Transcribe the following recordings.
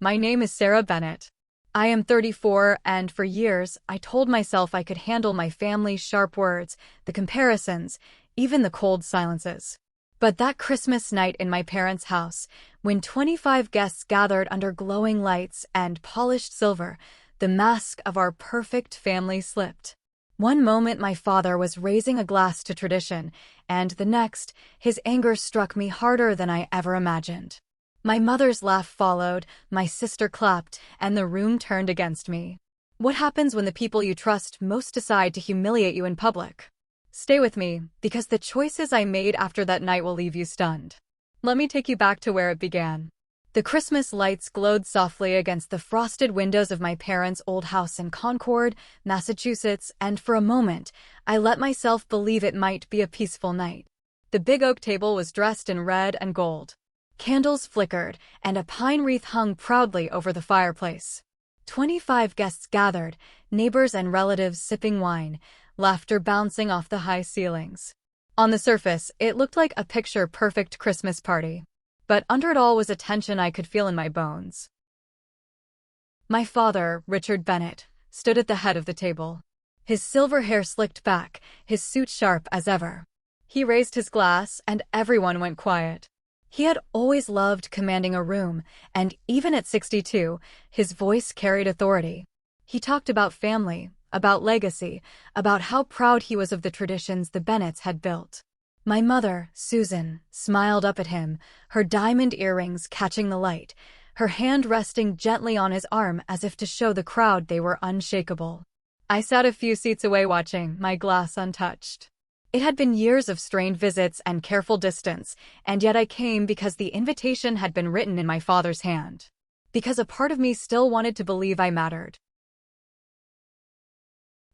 My name is Sarah Bennett. I am 34, and for years, I told myself I could handle my family's sharp words, the comparisons, even the cold silences. But that Christmas night in my parents' house, when 25 guests gathered under glowing lights and polished silver, the mask of our perfect family slipped. One moment my father was raising a glass to tradition, and the next, his anger struck me harder than I ever imagined. My mother's laugh followed, my sister clapped, and the room turned against me. What happens when the people you trust most decide to humiliate you in public? Stay with me, because the choices I made after that night will leave you stunned. Let me take you back to where it began. The Christmas lights glowed softly against the frosted windows of my parents' old house in Concord, Massachusetts, and for a moment, I let myself believe it might be a peaceful night. The big oak table was dressed in red and gold. Candles flickered, and a pine wreath hung proudly over the fireplace. 25 guests gathered, neighbors and relatives sipping wine, laughter bouncing off the high ceilings. On the surface, it looked like a picture-perfect Christmas party. But under it all was a tension I could feel in my bones. My father, Richard Bennett, stood at the head of the table. His silver hair slicked back, his suit sharp as ever. He raised his glass, and everyone went quiet. He had always loved commanding a room, and even at 62, his voice carried authority. He talked about family, about legacy, about how proud he was of the traditions the Bennetts had built. My mother, Susan, smiled up at him, her diamond earrings catching the light, her hand resting gently on his arm as if to show the crowd they were unshakable. I sat a few seats away watching, my glass untouched. It had been years of strained visits and careful distance, and yet I came because the invitation had been written in my father's hand. Because a part of me still wanted to believe I mattered.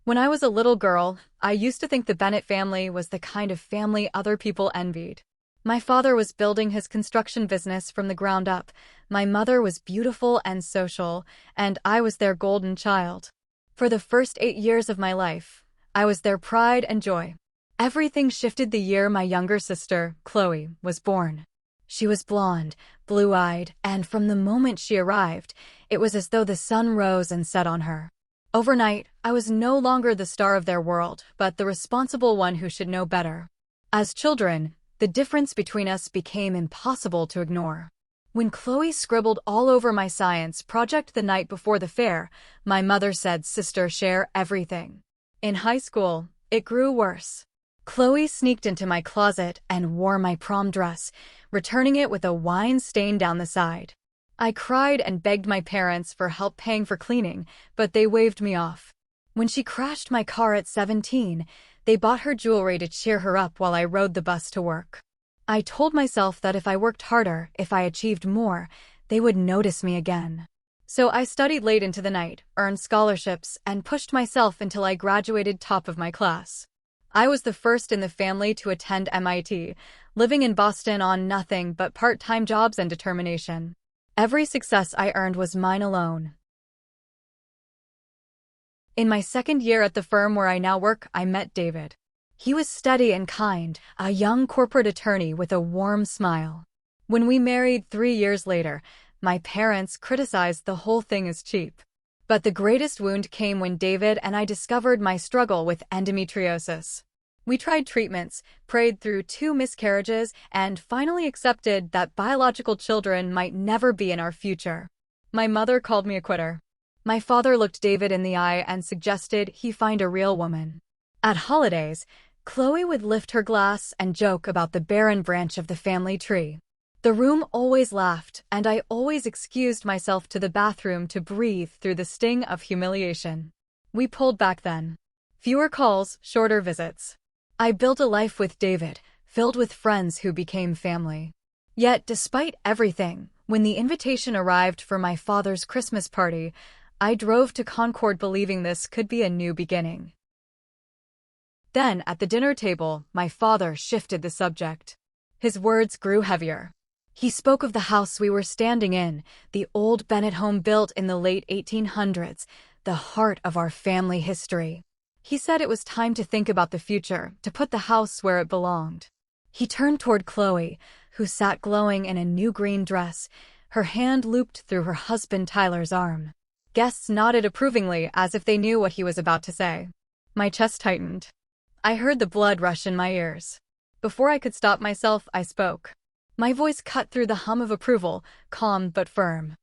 When I was a little girl, I used to think the Bennett family was the kind of family other people envied. My father was building his construction business from the ground up, my mother was beautiful and social, and I was their golden child. For the first 8 years of my life, I was their pride and joy. Everything shifted the year my younger sister, Chloe, was born. She was blonde, blue-eyed, and from the moment she arrived, it was as though the sun rose and set on her. Overnight, I was no longer the star of their world, but the responsible one who should know better. As children, the difference between us became impossible to ignore. When Chloe scribbled all over my science project the night before the fair, my mother said, "Sister, share everything." In high school, it grew worse. Chloe sneaked into my closet and wore my prom dress, returning it with a wine stain down the side. I cried and begged my parents for help paying for cleaning, but they waved me off. When she crashed my car at 17, they bought her jewelry to cheer her up while I rode the bus to work. I told myself that if I worked harder, if I achieved more, they would notice me again. So I studied late into the night, earned scholarships, and pushed myself until I graduated top of my class. I was the first in the family to attend MIT, living in Boston on nothing but part-time jobs and determination. Every success I earned was mine alone. In my second year at the firm where I now work, I met David. He was steady and kind, a young corporate attorney with a warm smile. When we married 3 years later, my parents criticized the whole thing as cheap. But the greatest wound came when David and I discovered my struggle with endometriosis. We tried treatments, prayed through 2 miscarriages, and finally accepted that biological children might never be in our future. My mother called me a quitter. My father looked David in the eye and suggested he find a real woman. At holidays, Chloe would lift her glass and joke about the Barren branch of the family tree. The room always laughed, and I always excused myself to the bathroom to breathe through the sting of humiliation. We pulled back then. Fewer calls, shorter visits. I built a life with David, filled with friends who became family. Yet, despite everything, when the invitation arrived for my father's Christmas party, I drove to Concord believing this could be a new beginning. Then, at the dinner table, my father shifted the subject. His words grew heavier. He spoke of the house we were standing in, the old Bennett home built in the late 1800s, the heart of our family history. He said it was time to think about the future, to put the house where it belonged. He turned toward Chloe, who sat glowing in a new green dress, Her hand looped through her husband Tyler's arm. Guests nodded approvingly as if they knew what he was about to say. My chest tightened. I heard the blood rush in my ears. Before I could stop myself, I spoke. My voice cut through the hum of approval, calm but firm.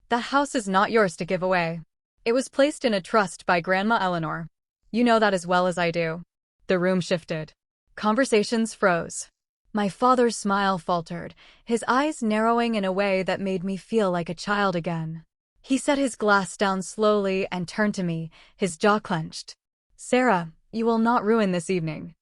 That house is not yours to give away. It was placed in a trust by Grandma Eleanor. You know that as well as I do. The room shifted. Conversations froze. My father's smile faltered, his eyes narrowing in a way that made me feel like a child again. He set his glass down slowly and turned to me, his jaw clenched. Sarah, you will not ruin this evening.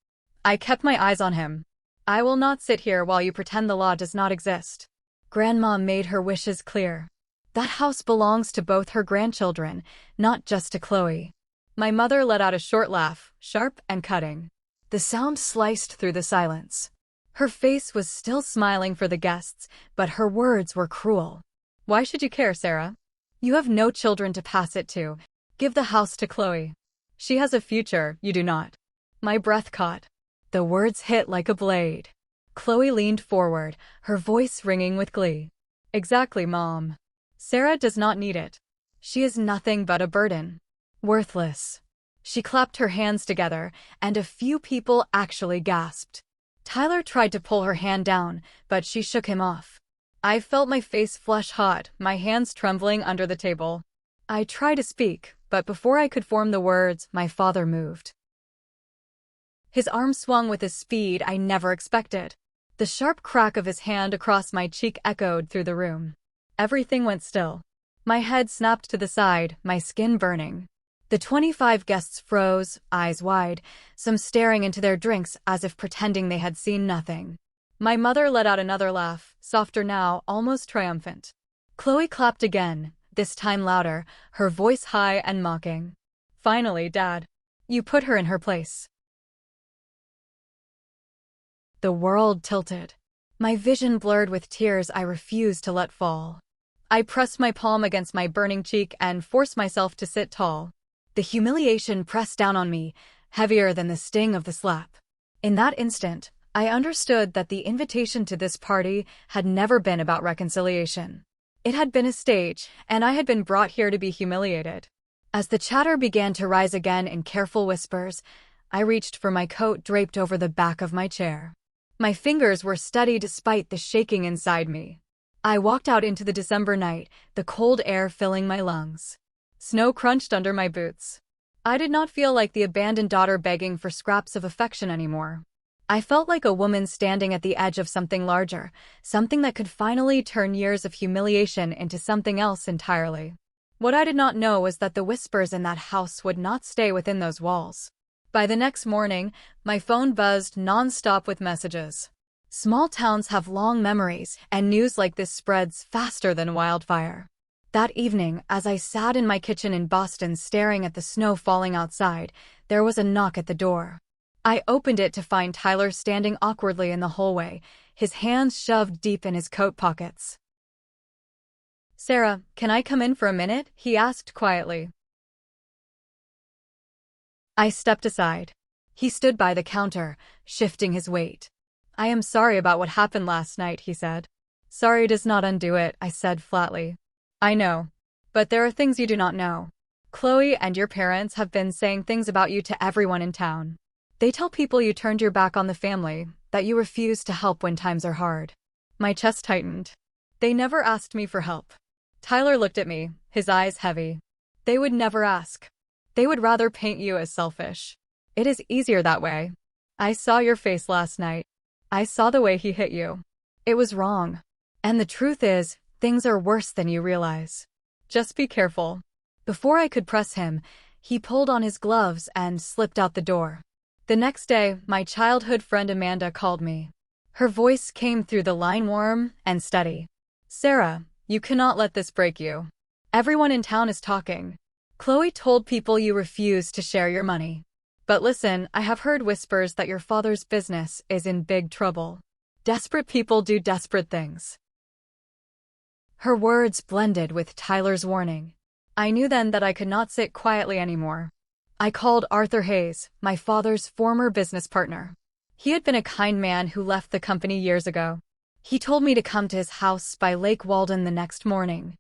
I kept my eyes on him. I will not sit here while you pretend the law does not exist. Grandma made her wishes clear. That house belongs to both her grandchildren, not just to Chloe. My mother let out a short laugh, sharp and cutting. The sound sliced through the silence. Her face was still smiling for the guests, but her words were cruel. Why should you care, Sarah? You have no children to pass it to. Give the house to Chloe. She has a future, you do not. My breath caught. The words hit like a blade. Chloe leaned forward, her voice ringing with glee. Exactly, Mom. Sarah does not need it. She is nothing but a burden. Worthless. She clapped her hands together, and a few people actually gasped. Tyler tried to pull her hand down, but she shook him off. I felt my face flush hot, my hands trembling under the table. I tried to speak, but before I could form the words, my father moved. His arm swung with a speed I never expected. The sharp crack of his hand across my cheek echoed through the room. Everything went still. My head snapped to the side, my skin burning. The 25 guests froze, eyes wide, some staring into their drinks as if pretending they had seen nothing. My mother let out another laugh, softer now, almost triumphant. Chloe clapped again, this time louder, her voice high and mocking. Finally, Dad. You put her in her place. The world tilted. My vision blurred with tears I refused to let fall. I pressed my palm against my burning cheek and forced myself to sit tall. The humiliation pressed down on me, heavier than the sting of the slap. In that instant, I understood that the invitation to this party had never been about reconciliation. It had been a stage, and I had been brought here to be humiliated. As the chatter began to rise again in careful whispers, I reached for my coat draped over the back of my chair. My fingers were steady despite the shaking inside me. I walked out into the December night, the cold air filling my lungs. Snow crunched under my boots. I did not feel like the abandoned daughter begging for scraps of affection anymore. I felt like a woman standing at the edge of something larger, something that could finally turn years of humiliation into something else entirely. What I did not know was that the whispers in that house would not stay within those walls. By the next morning, my phone buzzed non-stop with messages. Small towns have long memories, and news like this spreads faster than wildfire. That evening, as I sat in my kitchen in Boston staring at the snow falling outside, there was a knock at the door. I opened it to find Tyler standing awkwardly in the hallway, his hands shoved deep in his coat pockets. Sarah, can I come in for a minute? He asked quietly. I stepped aside. He stood by the counter, shifting his weight. I am sorry about what happened last night, he said. Sorry does not undo it, I said flatly. I know. But there are things you do not know. Chloe and your parents have been saying things about you to everyone in town. They tell people you turned your back on the family, that you refused to help when times are hard. My chest tightened. They never asked me for help. Tyler looked at me, his eyes heavy. They would never ask. They would rather paint you as selfish. It is easier that way. I saw your face last night. I saw the way he hit you. It was wrong. And the truth is, things are worse than you realize. Just be careful. Before I could press him, he pulled on his gloves and slipped out the door. The next day, my childhood friend Amanda called me. Her voice came through the line warm and steady. Sarah, you cannot let this break you. Everyone in town is talking. Chloe told people you refused to share your money. But listen, I have heard whispers that your father's business is in big trouble. Desperate people do desperate things. Her words blended with Tyler's warning. I knew then that I could not sit quietly anymore. I called Arthur Hayes, my father's former business partner. He had been a kind man who left the company years ago. He told me to come to his house by Lake Walden the next morning.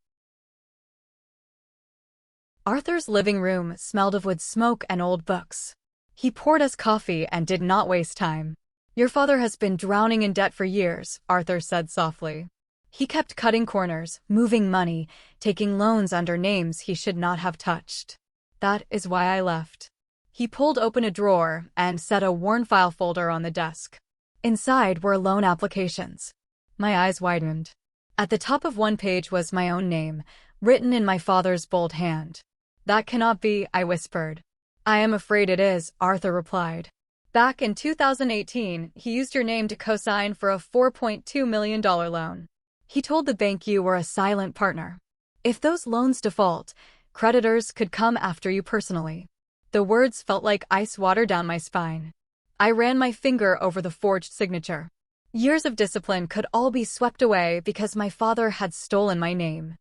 Arthur's living room smelled of wood smoke and old books. He poured us coffee and did not waste time. "Your father has been drowning in debt for years," Arthur said softly. "He kept cutting corners, moving money, taking loans under names he should not have touched. That is why I left." He pulled open a drawer and set a worn file folder on the desk. Inside were loan applications. My eyes widened. At the top of one page was my own name, written in my father's bold hand. "That cannot be," I whispered. "I am afraid it is," Arthur replied. "Back in 2018, he used your name to co-sign for a $4.2 million loan. He told the bank you were a silent partner. If those loans default, creditors could come after you personally." The words felt like ice water down my spine. I ran my finger over the forged signature. Years of discipline could all be swept away because my father had stolen my name.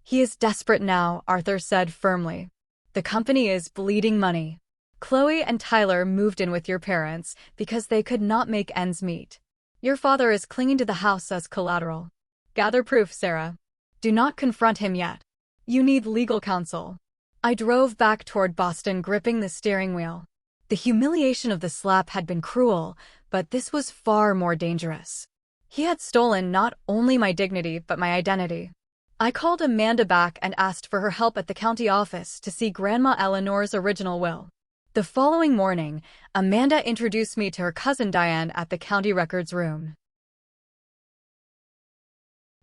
"He is desperate now," Arthur said firmly. "The company is bleeding money. Chloe and Tyler moved in with your parents because they could not make ends meet. Your father is clinging to the house as collateral. Gather proof, Sarah. Do not confront him yet. You need legal counsel." I drove back toward Boston, gripping the steering wheel. The humiliation of the slap had been cruel, but this was far more dangerous. He had stolen not only my dignity but my identity. I called Amanda back and asked for her help at the county office to see Grandma Eleanor's original will. The following morning, Amanda introduced me to her cousin Diane at the county records room.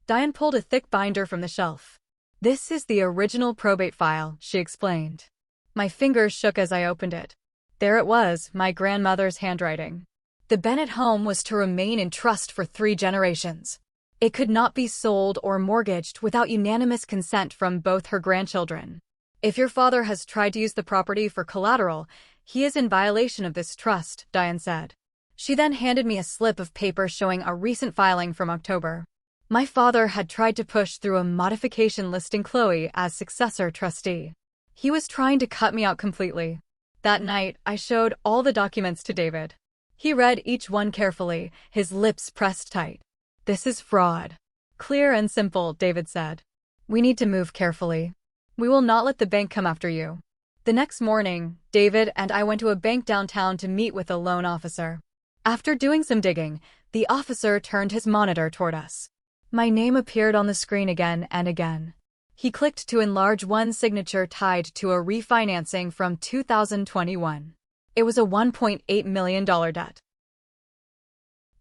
Diane pulled a thick binder from the shelf. "This is the original probate file," she explained. My fingers shook as I opened it. There it was, my grandmother's handwriting. The Bennett home was to remain in trust for 3 generations. It could not be sold or mortgaged without unanimous consent from both her grandchildren. "If your father has tried to use the property for collateral, he is in violation of this trust," Diane said. She then handed me a slip of paper showing a recent filing from October. My father had tried to push through a modification listing Chloe as successor trustee. He was trying to cut me out completely. That night, I showed all the documents to David. He read each one carefully, his lips pressed tight. "This is fraud." "Clear and simple," David said. "We need to move carefully. We will not let the bank come after you." The next morning, David and I went to a bank downtown to meet with a loan officer. After doing some digging, the officer turned his monitor toward us. My name appeared on the screen again and again. He clicked to enlarge one signature tied to a refinancing from 2021. It was a $1.8 million debt.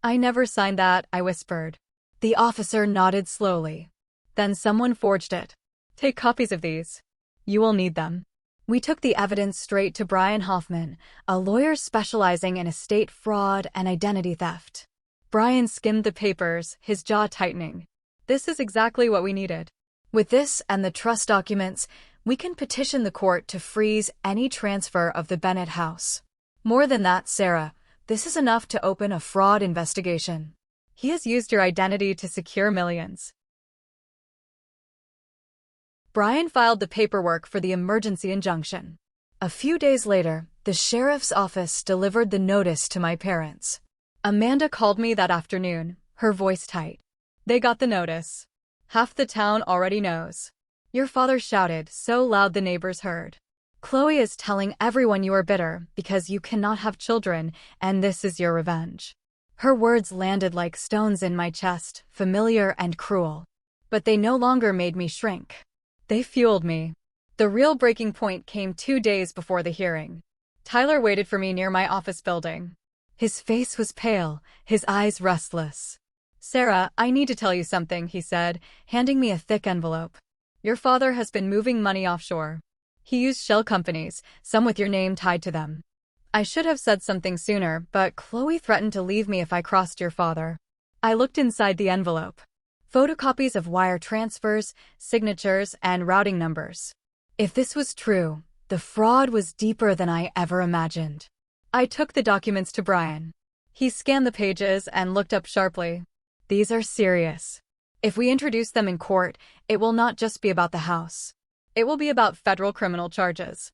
"I never signed that," I whispered. The officer nodded slowly. "Then someone forged it. Take copies of these. You will need them." We took the evidence straight to Brian Hoffman, a lawyer specializing in estate fraud and identity theft. Brian skimmed the papers, his jaw tightening. "This is exactly what we needed. With this and the trust documents, we can petition the court to freeze any transfer of the Bennett house. More than that, Sarah, this is enough to open a fraud investigation. He has used your identity to secure millions." Brian filed the paperwork for the emergency injunction. A few days later, the sheriff's office delivered the notice to my parents. Amanda called me that afternoon, her voice tight. "They got the notice. Half the town already knows." Your father shouted so loud the neighbors heard. "Chloe is telling everyone you are bitter because you cannot have children, and this is your revenge." Her words landed like stones in my chest, familiar and cruel. But they no longer made me shrink. They fueled me. The real breaking point came 2 days before the hearing. Tyler waited for me near my office building. His face was pale, his eyes restless. "Sarah, I need to tell you something," he said, handing me a thick envelope. "Your father has been moving money offshore. He used shell companies, some with your name tied to them. I should have said something sooner, but Chloe threatened to leave me if I crossed your father." I looked inside the envelope. Photocopies of wire transfers, signatures, and routing numbers. If this was true, the fraud was deeper than I ever imagined. I took the documents to Brian. He scanned the pages and looked up sharply. "These are serious. If we introduce them in court, it will not just be about the house. It will be about federal criminal charges."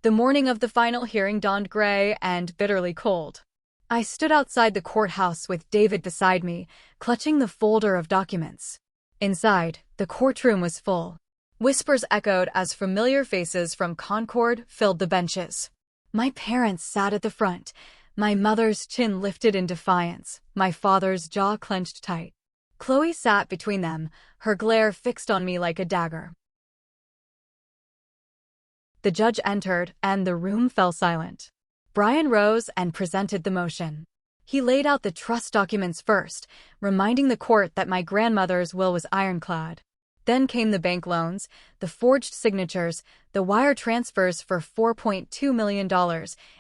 The morning of the final hearing dawned gray and bitterly cold. I stood outside the courthouse with David beside me, clutching the folder of documents. Inside, the courtroom was full. Whispers echoed as familiar faces from Concord filled the benches. My parents sat at the front, my mother's chin lifted in defiance, my father's jaw clenched tight. Chloe sat between them, her glare fixed on me like a dagger. The judge entered, and the room fell silent. Barren rose and presented the motion. He laid out the trust documents first, reminding the court that my grandmother's will was ironclad. Then came the bank loans, the forged signatures, the wire transfers for $4.2 million,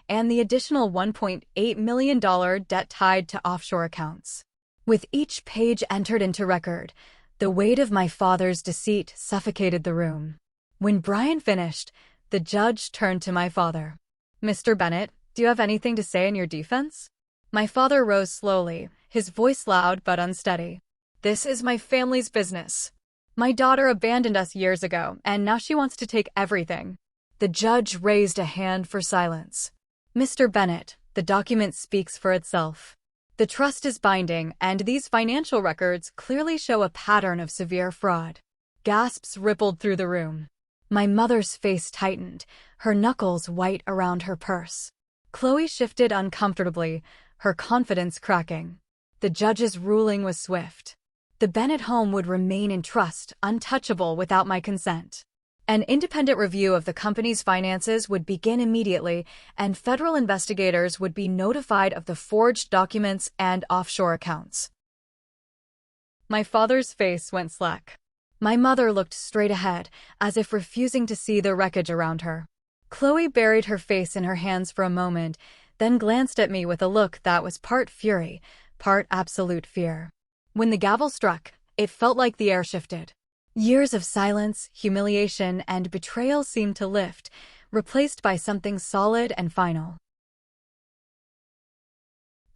and the additional $1.8 million debt tied to offshore accounts. With each page entered into record, the weight of my father's deceit suffocated the room. When Barren finished, the judge turned to my father. "Mr. Bennett, do you have anything to say in your defense?" My father rose slowly, his voice loud but unsteady. "This is my family's business. My daughter abandoned us years ago, and now she wants to take everything." The judge raised a hand for silence. "Mr. Bennett, the document speaks for itself. The trust is binding, and these financial records clearly show a pattern of severe fraud." Gasps rippled through the room. My mother's face tightened, her knuckles white around her purse. Chloe shifted uncomfortably, her confidence cracking. The judge's ruling was swift. The Bennett home would remain in trust, untouchable without my consent. An independent review of the company's finances would begin immediately, and federal investigators would be notified of the forged documents and offshore accounts. My father's face went slack. My mother looked straight ahead, as if refusing to see the wreckage around her. Chloe buried her face in her hands for a moment, then glanced at me with a look that was part fury, part absolute fear. When the gavel struck, it felt like the air shifted. Years of silence, humiliation, and betrayal seemed to lift, replaced by something solid and final.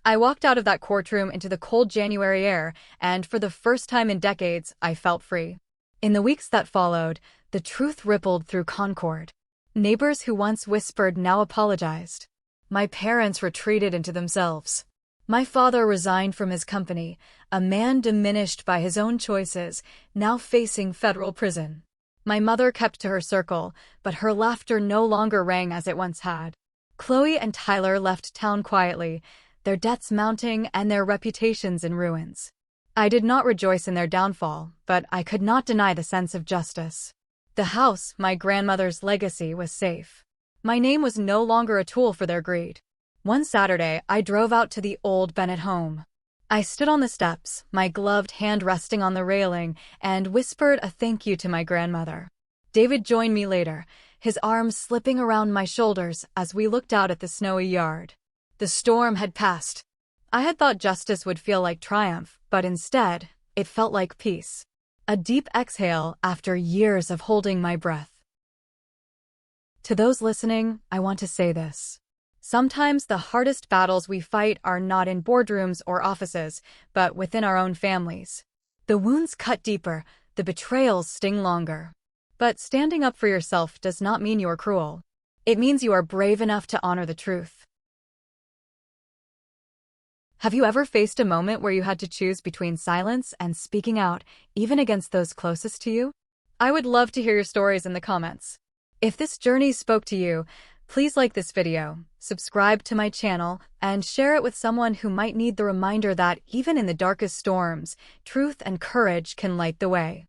I walked out of that courtroom into the cold January air, and for the first time in decades, I felt free. In the weeks that followed, the truth rippled through Concord. Neighbors who once whispered now apologized. My parents retreated into themselves. My father resigned from his company, a man diminished by his own choices, now facing federal prison. My mother kept to her circle, but her laughter no longer rang as it once had. Chloe and Tyler left town quietly, their debts mounting and their reputations in ruins. I did not rejoice in their downfall, but I could not deny the sense of justice. The house, my grandmother's legacy, was safe. My name was no longer a tool for their greed. One Saturday, I drove out to the old Bennett home. I stood on the steps, my gloved hand resting on the railing, and whispered a thank you to my grandmother. David joined me later, his arms slipping around my shoulders as we looked out at the snowy yard. The storm had passed. I had thought justice would feel like triumph, but instead, it felt like peace. A deep exhale after years of holding my breath. To those listening, I want to say this. Sometimes the hardest battles we fight are not in boardrooms or offices, but within our own families. The wounds cut deeper, the betrayals sting longer. But standing up for yourself does not mean you are cruel. It means you are brave enough to honor the truth. Have you ever faced a moment where you had to choose between silence and speaking out, even against those closest to you? I would love to hear your stories in the comments. If this journey spoke to you, please like this video, subscribe to my channel, and share it with someone who might need the reminder that even in the darkest storms, truth and courage can light the way.